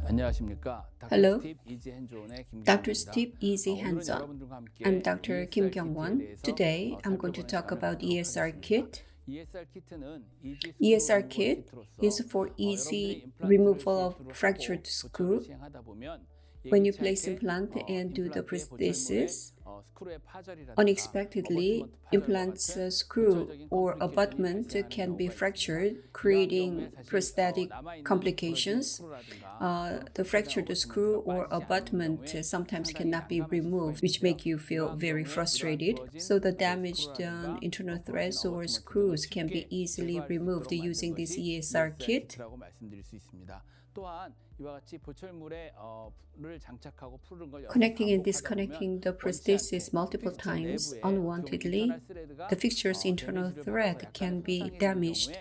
안녕하십니까. Hello, Dr. Steve Steve Easy 오늘은 Hands-on. 여러분들과 함께 I'm Dr. Kim ESR Kyung-won. 키트에 대해서 Today, I'm going to 살펴보는 talk 시간을 about 갖도록 ESR 하겠습니다. kit. ESR 키트는 이지 스크루 ESR 리무버 kit 키트로서 is for 여러분들이 easy 임플란트를 removal of CF로 하고 fractured 보철을 screw 시행하다 보면 when you 예기치 place 않게 implant and do the 임플란트의 보철물에 prosthesis. 스크루의 파절이라든가 Unexpectedly, 어버트먼트 파절과 implant's 같은 screw 보철적인 or 컴플리케이션이 abutment 발생하는 can be 경우가 있습니다. fractured, 이러한 creating 경우에 사실 prosthetic 남아있는 부러진 complications. 스크루라든가 The 부러진 fractured screw 어버트먼트가 or 빠지지 않는 abutment 경우에 sometimes 상당히 cannot be 난감해질 수가 removed, which 있는데요. make you feel 이러한 very 경우에 이러한 frustrated. 부러진 So the 그 damaged 스크루라든가 internal 부러진 threads or 어버트먼트 등을 screws can be 쉽게 easily 제거할 수 removed 있도록 만든 using this 것이 ESR kit. 키트라고 말씀드릴 수 있습니다. 또한 이와 같이 보철물에 를 장착하고 푸는 걸 여러 번 Connecting and 반복하다 보면 disconnecting the 원치 않게 prosthesis multiple 픽처 times 내부에 unwantedly, internal thread가 the fixture's internal 데미지를 thread 받아서 can 약간의 be 손상이 되는 damaged.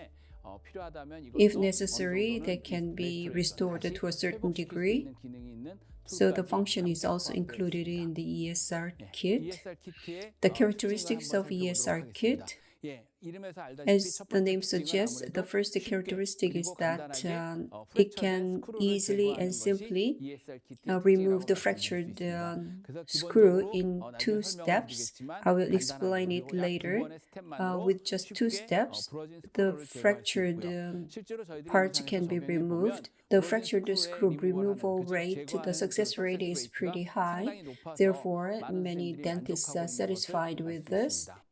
경우에 필요하다면 If 이것도 어느 necessary, they 정도는 can be 레스토레이션, restored 다시 to a certain 회복시킬 수 degree. 있는 기능이 있는 So the 툴까지 function is 함께 also 포함되어 included 있습니다. in the ESR kit. ESR 키트의 The 특징을 characteristics 한번 of 살펴보도록 ESR 하겠습니다. kit, 이름에서 알다시피 as 첫 the 번째 name 특징은 suggests, the 아무래도 first 쉽게 characteristic is 그리고 that 간단하게 it 프랙처된 can 스크루를 easily 제거하는 and 것이 simply ESR 키트의 remove 특징이라고 the 말씀드릴 수 fractured 있습니다. 그래서 screw 기본적으로 in 나중에 two 설명을 steps. 드리겠지만 I will 간단하게 explain it 그리고 약 두 later. 번의 스텝만으로 With just two 쉽게 steps, 부러진 the 스크루를 제거할 수 fractured 있고요. 실제로 저희들이 part 임상에서 can be 적용해 보면 removed. The 부러진 fractured 스크루의 screw 리무벌하는 removal 그즉 rate, the 제거하는 그 success rate 석세스 is 레이트가 pretty high. 상당히 높아서 Therefore, 많은 many 선생님들이 dentists 만족하고 are 있는 것을 satisfied 알 with 수 this. 있습니다.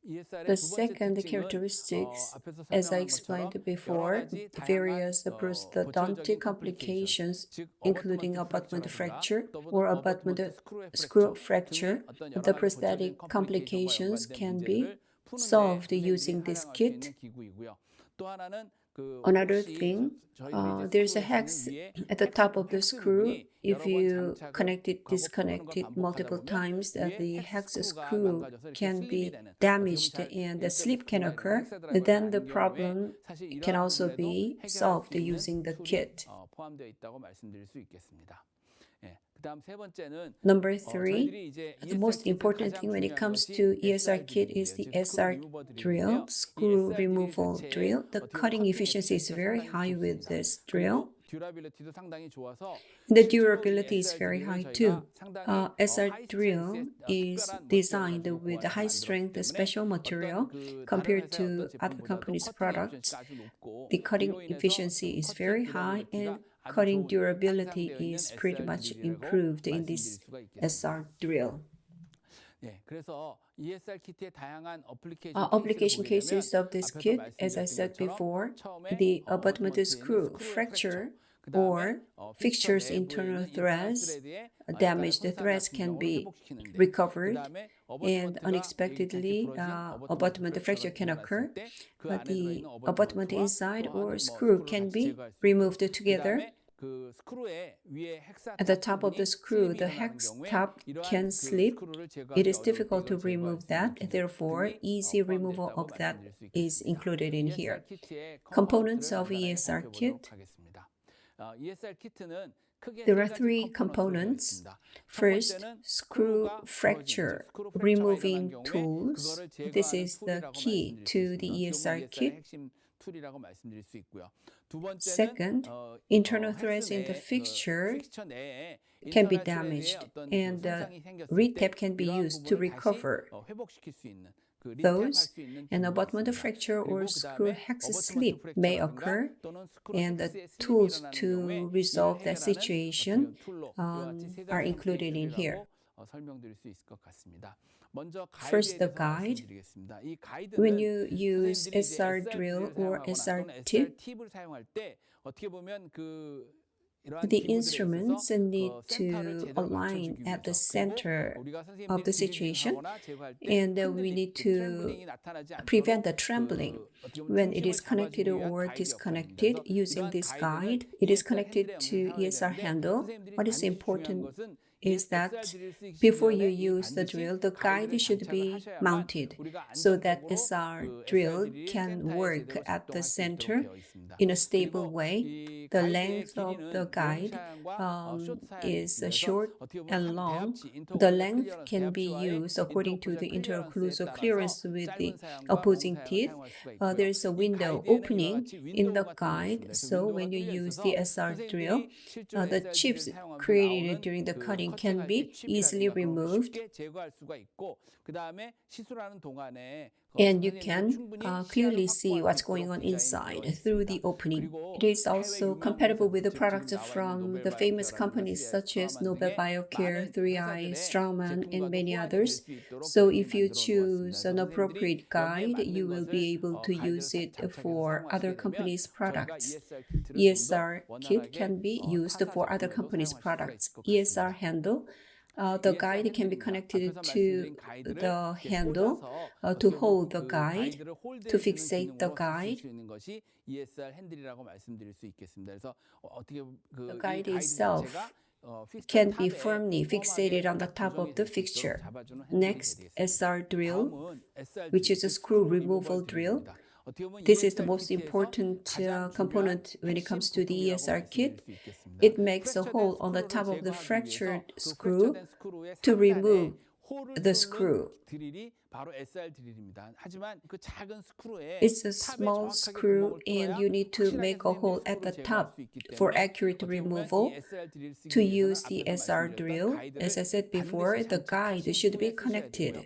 ESR의 The 두 번째 second 특징은 characteristics, 앞에서 as I 설명한 것처럼 explained 여러 before, 가지 다양한 various 보철적인 prosthodontic 컴플리케이션, complications, 즉 including 어버트먼트 abutment 프랙처라든가 fracture 또는 or 어버트먼트 abutment 스크루의 screw 프랙처 등의 fracture. 어떤 The 여러 가지 보철적인 prosthetic 컴플리케이션과 complications 연관된 can 문제들을 be 푸는데 solved 선생님들이 using this 활용할 수 있는 kit. 기구이고요. 또 하나는 Another 혹시 thing, 저희들이 이제 there's a 스크루의 hex 위에 at the top of the 헥스 screw. 부분이 If 여러 번 you 장착을 connect it, 하고 disconnect 푸는 걸 it 반복하다 multiple 보면 times, 위에 the 헥스 hex 스크루가 screw 망가져서 이렇게 can 슬립이 be 되는 어떻게 보면 damaged 잘 and the 일자로 slip can 들어가 있는 occur. 헥스 드라이버가 Then the 아닌 경우에 problem 사실 can 이러한 also 부분에도 be 해결할 수 solved 있는 using the 툴이 kit. 포함되어 있다고 말씀드릴 수 있겠습니다. 그다음 세 번째는 Number three, 저희들이 이제 the ESR most 키트에서 important 가장 thing when it 중요한 comes 것이 to ESR SR kit is 드릴인데요. the 즉 스크루 SR 리무버 drill, 드릴인데요. 이 screw SR 드릴 removal 자체에 drill. The 어떻게 보면 cutting 커팅 efficiency is 에피시언시가 very 상당히 high with 좋습니다. this 그리고 drill. 듀라빌리티도 상당히 좋아서 The 실제로 이 durability is SR very 드릴을 high 저희가 too. 상당히 SR 하이 drill 스트렝스의 is 특별한 머티리얼 designed 가지고 with a 고안해서 high 만들었기 strength 때문에 special 어떤 material 그 다른 compared 회사의 to 어떤 other 제품보다도 companies' 커팅 products. 에피시언시가 아주 높고 The cutting 이로 인해서 efficiency is 커팅 very high 듀라빌리티가 and 아주 cutting 좋은 durability 향상되어 있는 is pretty SR much 드릴이라고 improved in 말씀드릴 this 수가 있겠습니다. SR drill. 그래서 ESR 키트의 다양한 어플리케이션 Application 케이스를 보게 되면 cases of this 앞에서 kit, as I 말씀드렸던 said 것처럼 before, 처음에 the abutment 어버트먼트에 있는 screw 스크루의 fracture 프랙처, 그 다음에 or 픽처 fixtures 내부에 internal 있는 인터널 threads, 스레드에 약간의 damaged 손상 threads 같은 can 경우를 be 회복시키는데 그 recovered, 다음에 and 어버트먼트가 unexpectedly 부러진 어버트먼트 abutment 프랙처가 fracture can 일어났을 occur. 때 그 안에 The 들어있는 abutment 어버트먼트와 inside 또 or 하는 screw 스크루를 can 같이 be 제거할 수 있고요. removed 그 together. 다음에 그 스크루의 위에 헥사 At the 탑 top of the 부분이 screw, 슬립이 the 일어나는 hex 경우에 top 이러한 can 그 slip. 스크루를 It 제거하기 is 어려울 때 difficult to 이걸 제거할 remove 수 있는 that. 기능 Therefore, 등이 easy removal 포함됐다고 of that 말씀드릴 수 is 있겠습니다. included in ESR here. 키트의 Components 컴포넌트를 of 간단하게 ESR 살펴보도록 kit. 하겠습니다. ESR 키트는 크게 There 세 are 가지 three 컴포넌트가 components. 있습니다. 첫 First, 번째는 screw 스크루가 부러진, 즉 fracture 스크루 프랙처가 일어난 removing 경우에 tools. 그거를 This 제거하는 is the 툴이라고 key 말씀드릴 수 to 있습니다. the 어떻게 보면 ESR ESR의 kit. 핵심 툴이라고 말씀드릴 수 있고요. 두 번째는 Second, internal 헥스 threads in the 내에 fixture 픽처 내에 can be 인터널 스레드에 damaged, 어떤 and 그 손상이 생겼을 때 retap can be 이러한 used to 부분을 다시 recover 회복시킬 수 있는 그 리탭할 those. 수 있는 An 기구가 abutment 있습니다. fracture or 그리고 그 screw 다음에 hex 어버트먼트 slip may 프랙처라든가 occur, 또는 스크루 and the 헥스의 슬립이 tools 일어나는 경우에 to 이를 resolve that 해결하는 어떻게 situation 보면 툴로 이와 같이 세 are 가지 included 형태의 in here. 툴이라고 설명드릴 수 있을 것 같습니다. 먼저 First, 가이드에 the 대해서 guide. 말씀드리겠습니다. 이 When 가이드는 you use 선생님들이 이제 SR SR drill 드릴을 or 사용하거나 SR 또는 SR tip, 팁을 사용할 때 어떻게 보면 이러한 the 기구들에 instruments 있어서 need 센터를 to 제대로 align 맞춰주기 at the 위해서 center 그리고 우리가 of 선생님들이 the situation, 디리징하거나 제거할 때 and we 흔들림, need 그 to 트램블링이 나타나지 prevent 않도록 the trembling 어떻게 보면 when it 중심을 is connected 잡아주기 위한 or 가이드 역할입니다. disconnected 그래서 using 이러한 this 가이드는 guide. It is ESR connected 핸들에 to 영상을 사용해야 ESR 되는데 handle. 선생님들이 What is 반드시 중요한 important 것은 is that before you use the drill, the guide should be mounted so that SR drill can work at the center in a stable way. The length of the guide is short and long. The length can be used according to the interocclusal clearance with the opposing teeth. There is a window opening in the guide, so when you use the SR drill, the chips created during the cutting can be easily removed. And you can clearly see what's going on inside through the opening. It is also compatible with the products from the famous companies such as Nobel Biocare, 3i, Straumann, and many others. So if you choose an appropriate guide, you will be able to use it for other companies' products. ESR kit can be used for other companies' products. ESR handle. The guide can be connected to the handle to hold the guide, to fixate the guide. The guide itself can be firmly fixated on the top of the fixture. Next, SR drill, which is a screw removal drill. This is the most important component when it comes to the ESR kit. It makes a hole on the top of the fractured screw to remove the screw. It's a small screw and you need to make a hole at the top for accurate removal. To use the SR drill, as I said before, the guide should be connected.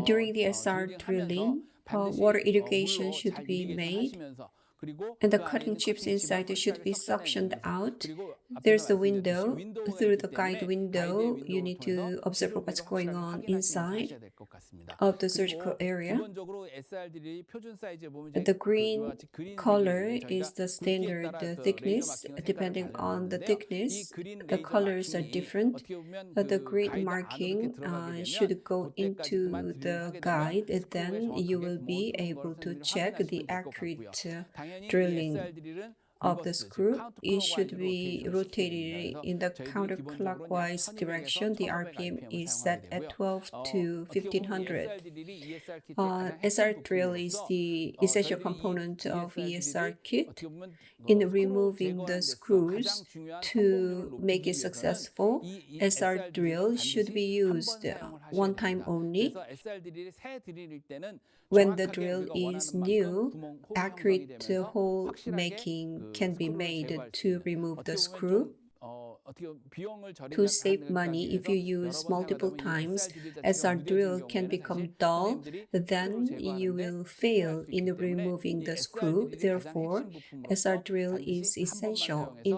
During the SR drilling, water irrigation should be made, and the cutting chips inside should be suctioned out. There's the window. Through the guide window, you need to observe what's going on inside of the surgical area. The green color is the standard thickness. Depending on the thickness, the colors are different. The green marking should go into the guide, and then you will be able to check the accurate drilling of the screw. It should be rotated in the counterclockwise direction. The RPM is set at 12 to 1500. SR drill is the essential component of ESR kit. In removing the screws to make it successful, SR drill should be used one time only. When the drill is new, accurate hole making can be made to remove the screw. To save money, if you use multiple times, SR drill can become dull, then you will fail in removing the screw. Therefore, SR drill is essential in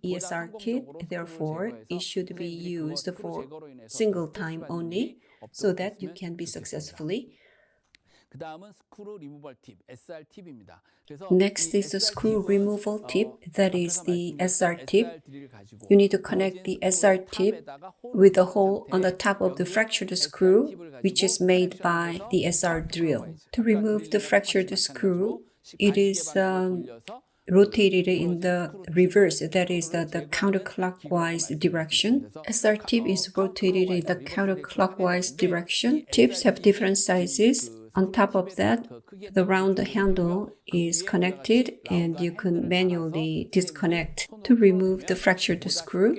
ESR kit. Therefore, it should be used for single time only so that you can be successfully. Next is the screw removal tip, that is the SR tip. You need to connect the SR tip with a hole on the top of the fractured screw, which is made by the SR drill. To remove the fractured screw, it is rotated in the reverse, that is the counterclockwise direction. SR tip is rotated in the counterclockwise direction. Tips have different sizes. On top of that, the round handle is connected and you can manually disconnect to remove the fractured screw.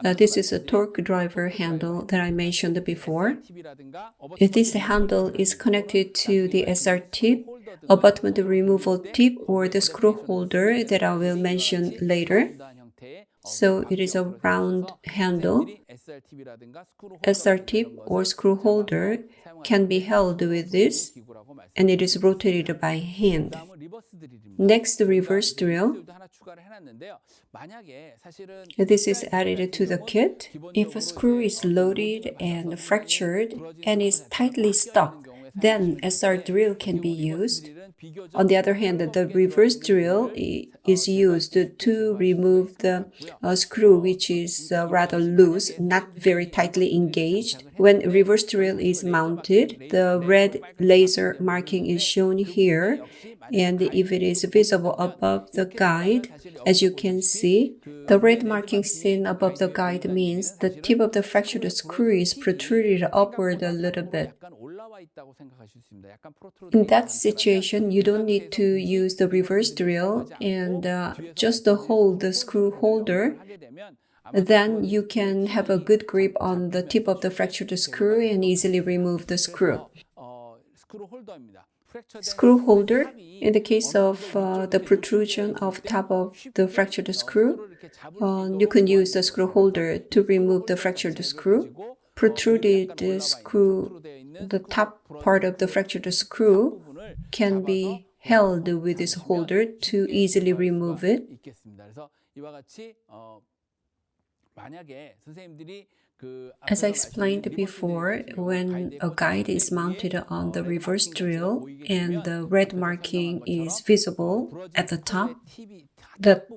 This is a torque driver handle that I mentioned before. This handle is connected to the SR tip, abutment removal tip, or the screw holder that I will mention later. So it is a round handle. SR tip or screw holder can be held with this, and it is rotated by hand. Next, the reverse drill. This is added to the kit. If a screw is loaded and fractured and is tightly stuck, then SR drill can be used. On the other hand, the reverse drill is used to remove the screw, which is rather loose, not very tightly engaged. When reverse drill is mounted, the red laser marking is shown here, and if it is visible above the guide, as you can see, the red marking seen above the guide means the tip of the fractured screw is protruded upward a little bit. In that situation, you don't need to use the reverse drill and just hold the screw holder. Then you can have a good grip on the tip of the fractured screw and easily remove the screw. Screw holder, in the case of the protrusion of top of the fractured screw, you can use the screw holder to remove the fractured screw. Protruded screw, the top part of the fractured screw can be held with this holder to easily remove it. As I explained before, when a guide is mounted on the reverse drill and the red marking is visible at the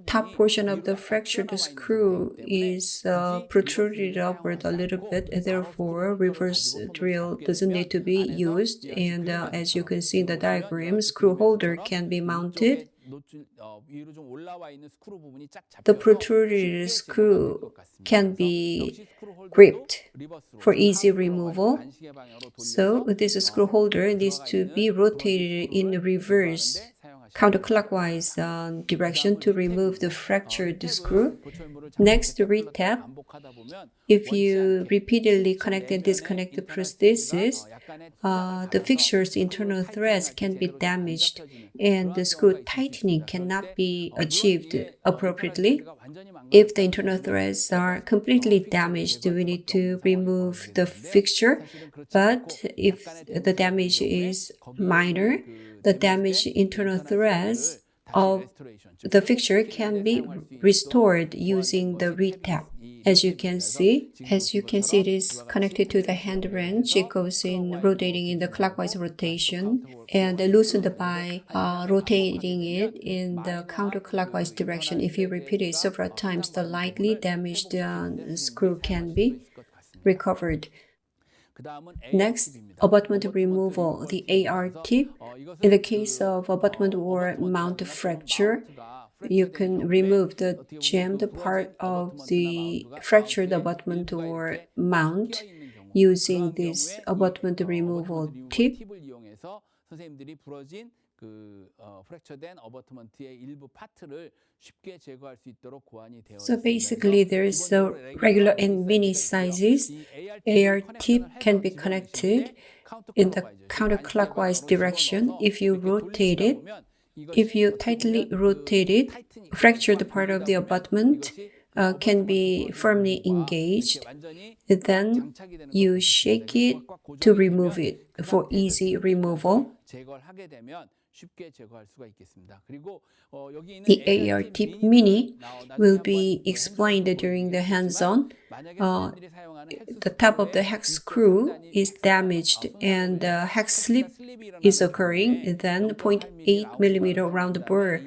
top portion of the fractured screw is protruded upward a little bit. Therefore, reverse drill doesn't need to be used. And as you can see in the diagram, screw holder can be mounted. The protruded screw can be gripped for easy removal. So this screw holder needs to be rotated in reverse counterclockwise direction to remove the fractured screw. Next, retap. If you repeatedly connect and disconnect the prosthesis, the fixture's internal threads can be damaged and the screw tightening cannot be achieved appropriately. If the internal threads are completely damaged, we need to remove the fixture. But if the damage is minor, the damaged internal threads of the fixture can be restored using the retap. As you can see, it is connected to the hand wrench. It goes in rotating in the clockwise rotation and loosened by rotating it in the counterclockwise direction. If you repeat it several times, the lightly damaged screw can be recovered. Next, abutment removal, the AR tip. In the case of abutment or mount fracture, you can remove the jammed part of the fractured abutment or mount using this abutment removal tip. So basically, there is a regular and mini sizes. AR tip can be connected in the counterclockwise direction. If you rotate it, if you tightly rotate it, fractured part of the abutment can be firmly engaged. Then you shake it to remove it for easy removal. The AR tip mini will be explained during the hands-on. The top of the hex screw is damaged and the hex slip is occurring. Then 0.8 millimeter round bore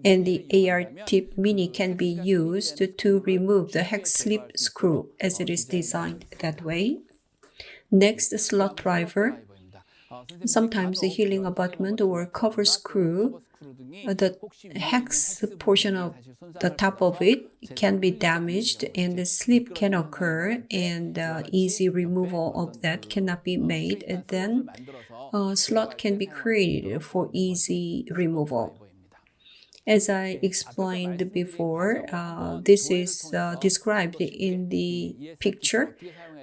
and the AR tip mini can be used to remove the hex slip screw as it is designed that way. Next, slot driver. Sometimes the healing abutment or cover screw, the hex portion of the top of it can be damaged and the slip can occur and easy removal of that cannot be made. And then a slot can be created for easy removal. As I explained before, this is described in the picture.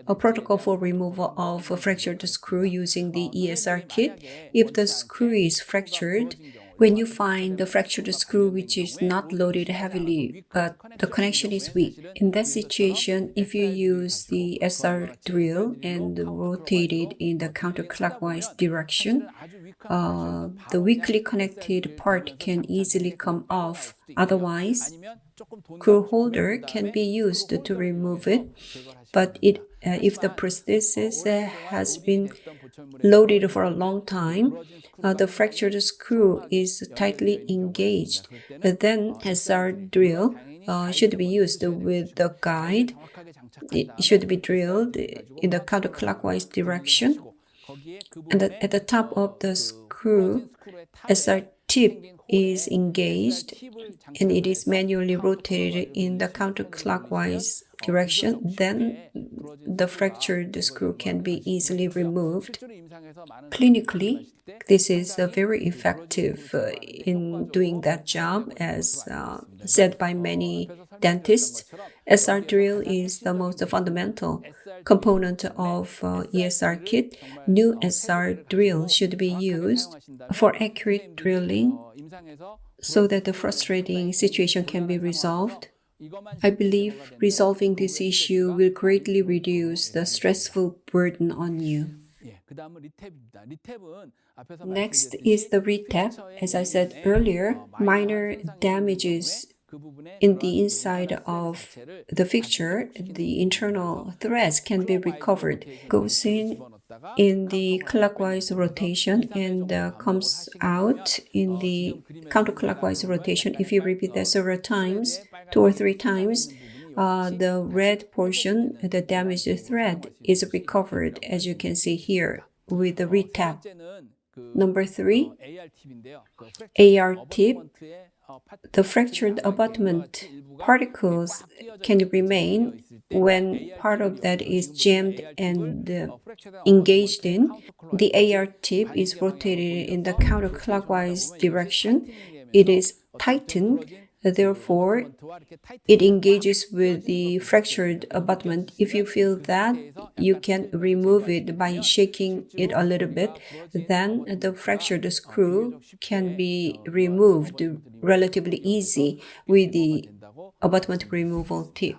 A protocol for removal of a fractured screw using the ESR kit. If the screw is fractured, when you find the fractured screw which is not loaded heavily but the connection is weak, in that situation, if you use the SR drill and rotate it in the counterclockwise direction, the weakly connected part can easily come off. Otherwise, screw holder can be used to remove it, but it if the prosthesis has been loaded for a long time, the fractured screw is tightly engaged. Then SR drill should be used with the guide. It should be drilled in the counterclockwise direction. And at the top of the screw, SR tip is engaged and it is manually rotated in the counterclockwise direction. Then the fractured screw can be easily removed. Clinically, this is very effective in doing that job, as said by many dentists. SR drill is the most fundamental component of ESR kit. New SR drill should be used for accurate drilling so that the frustrating situation can be resolved. I believe resolving this issue will greatly reduce the stressful burden on you. Next is the retap. As I said earlier, minor damages in the inside of the fixture, the internal threads can be recovered. Goes in the clockwise rotation and comes out in the counterclockwise rotation. If you repeat that several times, 2 or 3 times, the red portion, the damaged thread, is recovered, as you can see here with the retap. Number 3, AR tip. The fractured abutment particles can remain when part of that is jammed and engaged in. The AR tip is rotated in the counterclockwise direction. It is tightened, therefore it engages with the fractured abutment. If you feel that, you can remove it by shaking it a little bit. Then the fractured screw can be removed relatively easy with the abutment removal tip.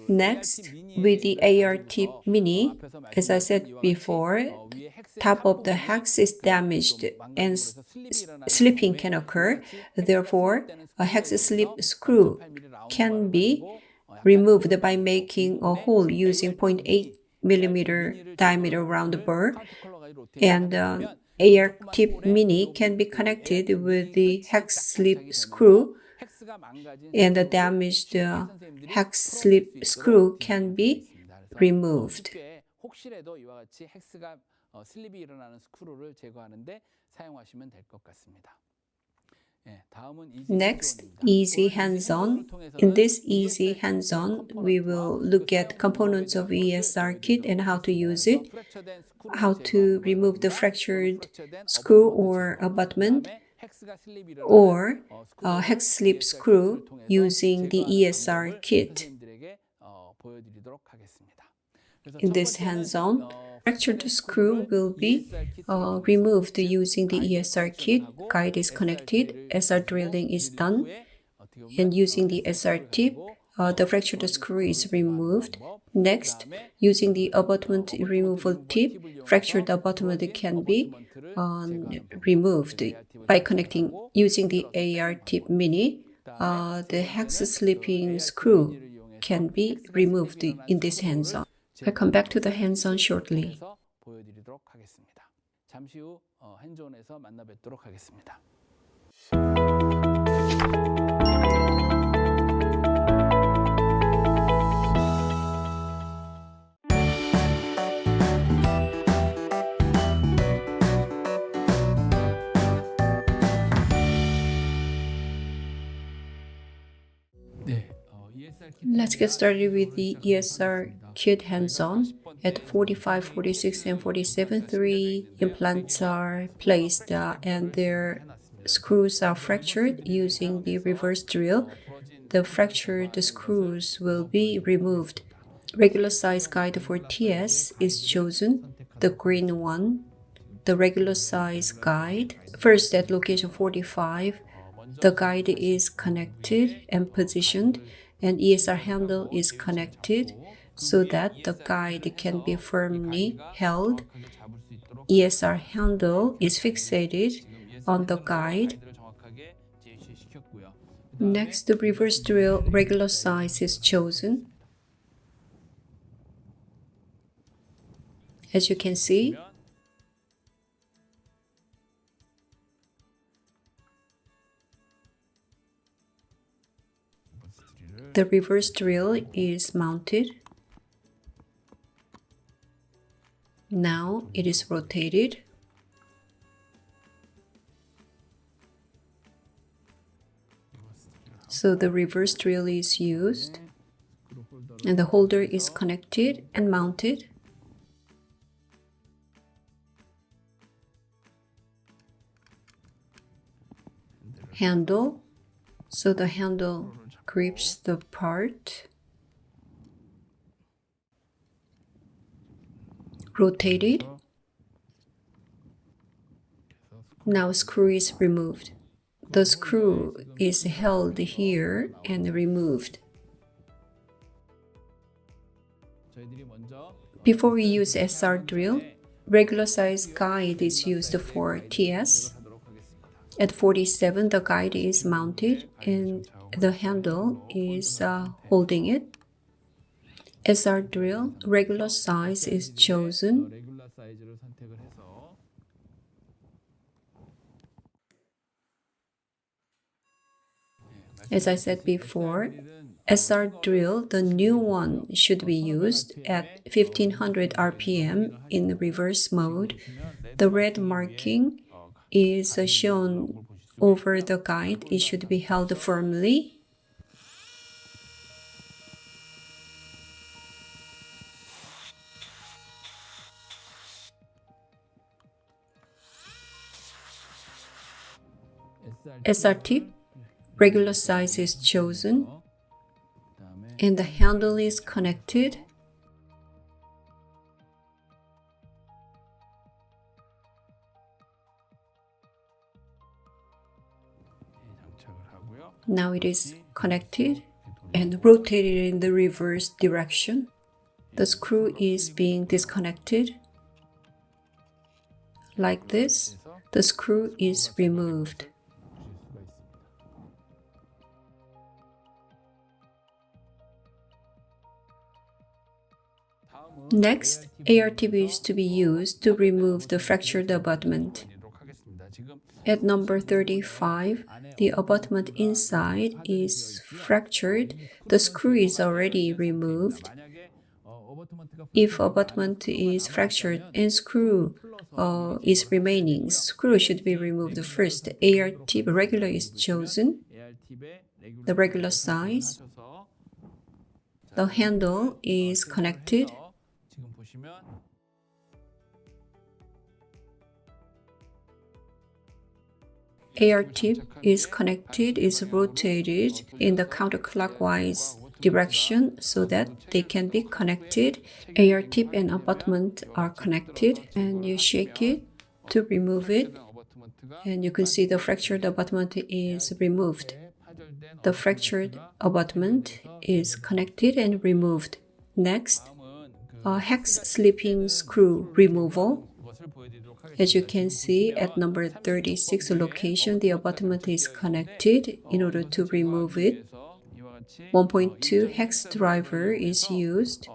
Next, with the AR tip mini, as I said before, top of the hex is damaged and slipping can occur. Therefore, a hex slip screw can be removed by making a hole using 0.8 millimeter diameter round burr. And AR tip mini can be connected with the hex slip screw, and the damaged hex slip screw can be removed. Next, easy hands-on. In this easy hands-on, we will look at components of ESR kit and how to use it, how to remove the fractured screw or abutment, or hex slip screw using the ESR kit. In this hands-on, fractured screw will be removed using the ESR kit. Guide is connected, SR drilling is done, and using the SR tip, the fractured screw is removed. Next, using the abutment removal tip, fractured abutment can be removed by connecting using the AR tip mini. The hex slipping screw can be removed in this hands-on. I'll come back to the hands-on shortly. Let's get started with the ESR kit hands-on. At 45, 46, and 47, 3 implants are placed and their screws are fractured using the reverse drill. The fractured screws will be removed. Regular size guide for TS is chosen, the green one. The regular size guide. First, at location 45, the guide is connected and positioned, and ESR handle is connected so that the guide can be firmly held. ESR handle is fixated on the guide. Next, the reverse drill regular size is chosen. As you can see, the reverse drill is mounted. Now it is rotated. So the reverse drill is used, and the holder is connected and mounted. Handle, so the handle grips the part. Rotated. Now screw is removed. The screw is held here and removed. Before we use SR drill, regular size guide is used for TS. At 47, the guide is mounted and the handle is holding it. SR drill, regular size is chosen. As I said before, SR drill, the new one, should be used at 1500 RPM in reverse mode. The red marking is shown over the guide. It should be held firmly. SR tip, regular size is chosen, and the handle is connected. Now it is connected and rotated in the reverse direction. The screw is being disconnected. Like this, the screw is removed. Next, AR tip is to be used to remove the fractured abutment. At number 35, the abutment inside is fractured. The screw is already removed. If abutment is fractured and screw is remaining, screw should be removed first. AR tip regular is chosen, the regular size. The handle is connected. AR tip is connected, is rotated in the counterclockwise direction so that they can be connected. AR tip and abutment are connected, and you shake it to remove it, and you can see the fractured abutment is removed. The fractured abutment is connected and removed. Next, hex slipping screw removal. As you can see, at number 36 location, the abutment is connected. In order to remove it, 1.2 hex driver is used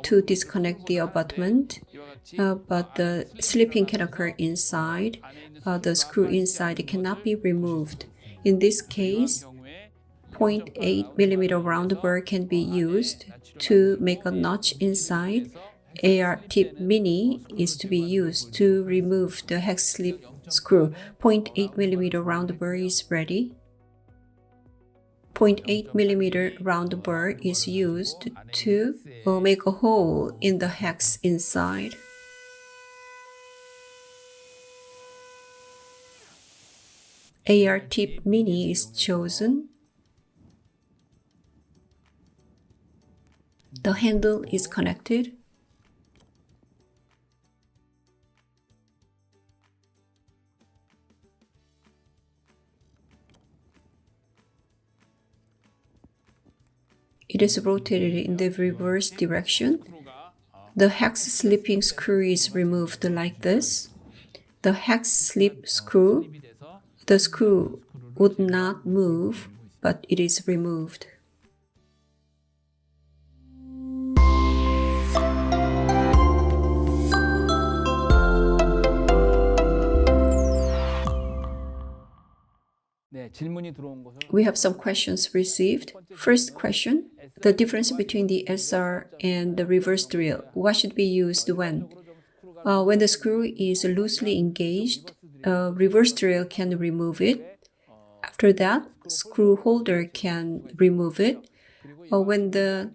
to disconnect the abutment, but the slipping can occur inside. The screw inside cannot be removed. In this case, 0.8 millimeter round burr can be used to make a notch inside. AR tip mini is to be used to remove the hex slip screw. 0.8 millimeter round burr is ready. 0.8 millimeter round burr is used to make a hole in the hex inside. AR tip mini is chosen. The handle is connected. It is rotated in the reverse direction. The hex slipping screw is removed like this. The hex slip screw, the screw would not move, but it is removed. We have some questions received. First question, the difference between the SR and the reverse drill. What should be used when? When the screw is loosely engaged, reverse drill can remove it. After that, screw holder can remove it. When the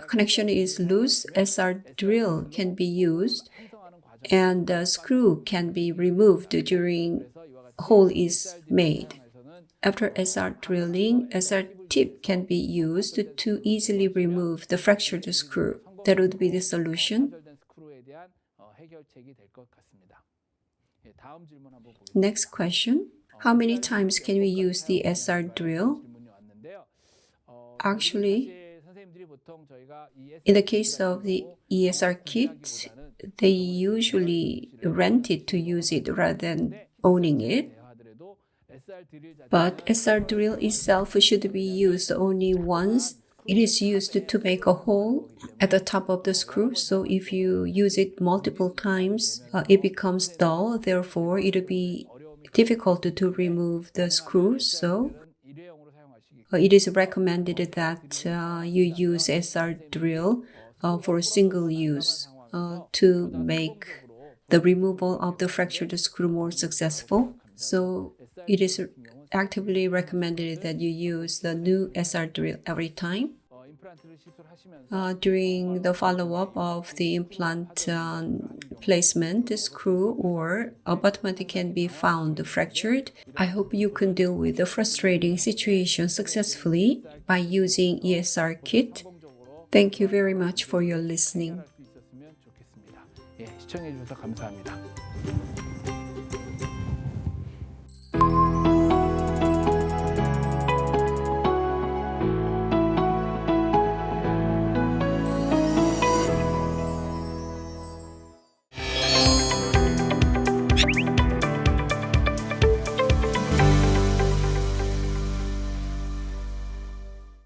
connection is loose, SR drill can be used, and the screw can be removed during hole is made. After SR drilling, SR tip can be used to easily remove the fractured screw. That would be the solution. Next question. How many times can we use the SR drill? Actually, in the case of the ESR kit, they usually rent it to use it rather than owning it. But SR drill itself should be used only once. It is used to make a hole at the top of the screw, so if you use it multiple times, it becomes dull. Therefore, it will be difficult to remove the screw. So it is recommended that you use SR drill for single use to make the removal of the fractured screw more successful. So it is actively recommended that you use the new SR drill every time. During the follow-up of the implant placement, the screw or abutment can be found fractured. I hope you can deal with the frustrating situation successfully by using ESR kit. Thank you very much for your listening. 시청해 주셔서 감사합니다.